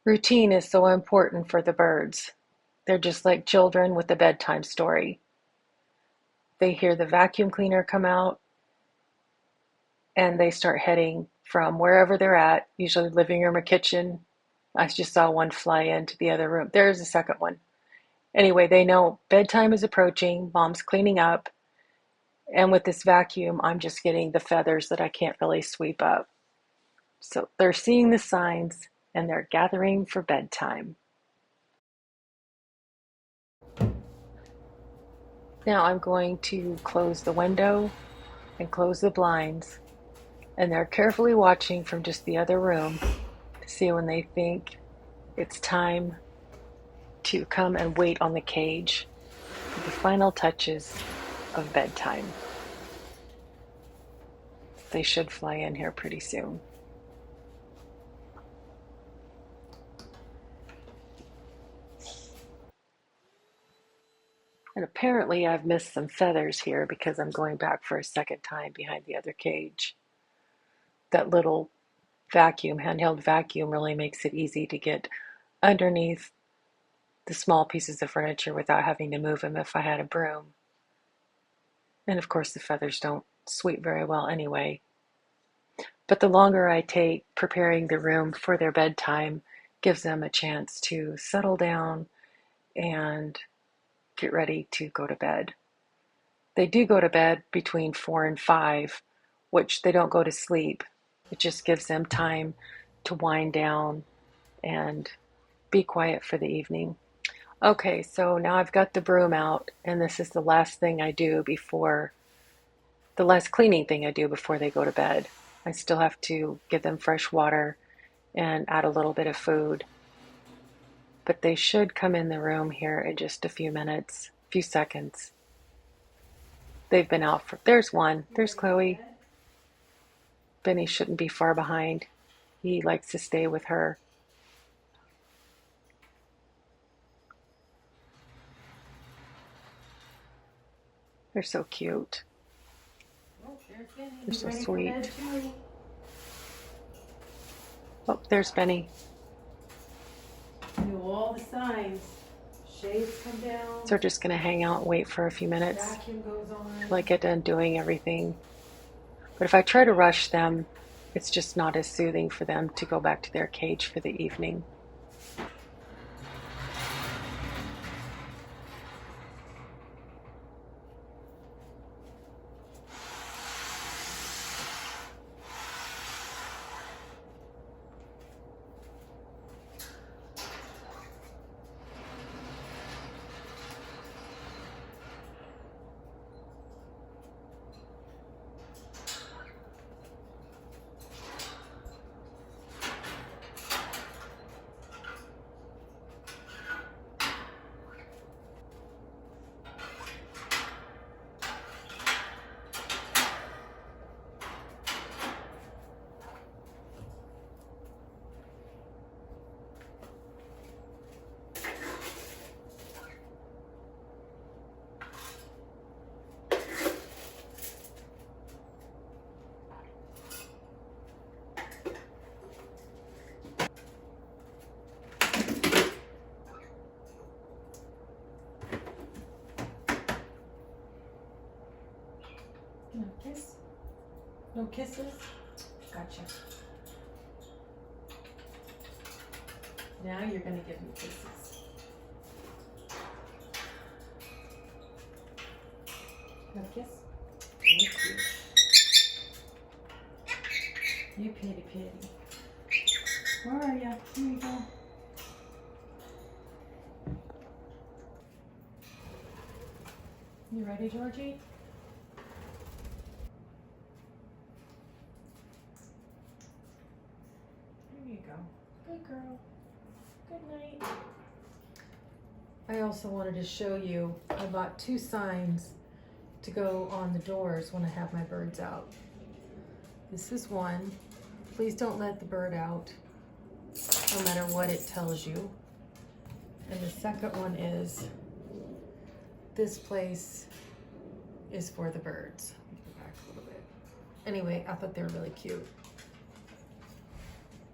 Routine is so important for the birds. They're just like children with a bedtime story. They hear the vacuum cleaner come out and they start heading from wherever they're at, usually living room or kitchen. I just saw one fly into the other room. There's a second one. Anyway, they know bedtime is approaching, mom's cleaning up, and with this vacuum, I'm just getting the feathers that I can't really sweep up. So they're seeing the signs and they're gathering for bedtime. Now I'm going to close the window and close the blinds, and they're carefully watching from just the other room to see when they think it's time to come and wait on the cage for the final touches of bedtime. They should fly in here pretty soon. And apparently I've missed some feathers here because I'm going back for a second time behind the other cage. That little vacuum, handheld vacuum, really makes it easy to get underneath the small pieces of furniture without having to move them if I had a broom. And of course the feathers don't sweep very well anyway. But the longer I take preparing the room for their bedtime gives them a chance to settle down and get ready to go to bed. They do go to bed between 4 and 5, which they don't go to sleep. It just gives them time to wind down and be quiet for the evening. Okay, so now I've got the broom out, and this is the last cleaning thing I do before they go to bed. I still have to give them fresh water and add a little bit of food. But they should come in the room here in just a few seconds. They've been out there's one, there's Chloe. Benny shouldn't be far behind. He likes to stay with her. They're so cute. They're so sweet. Oh, there's Benny. Do all the signs. Shades come down. So we're just going to hang out and wait for a few minutes Vacuum goes on. till I get done doing everything. But if I try to rush them, it's just not as soothing for them to go back to their cage for the evening. No kiss? No kisses? Gotcha. Now you're going to give me kisses. No kiss? Thank you. You pitty pitty. Where are you? Here you go. You ready, Georgie? There you go. Good girl. Good night. I also wanted to show you, I bought 2 signs to go on the doors when I have my birds out. This is one. Please don't let the bird out, no matter what it tells you. And the second one is, this place is for the birds. Let me go back a little bit. Anyway, I thought they were really cute.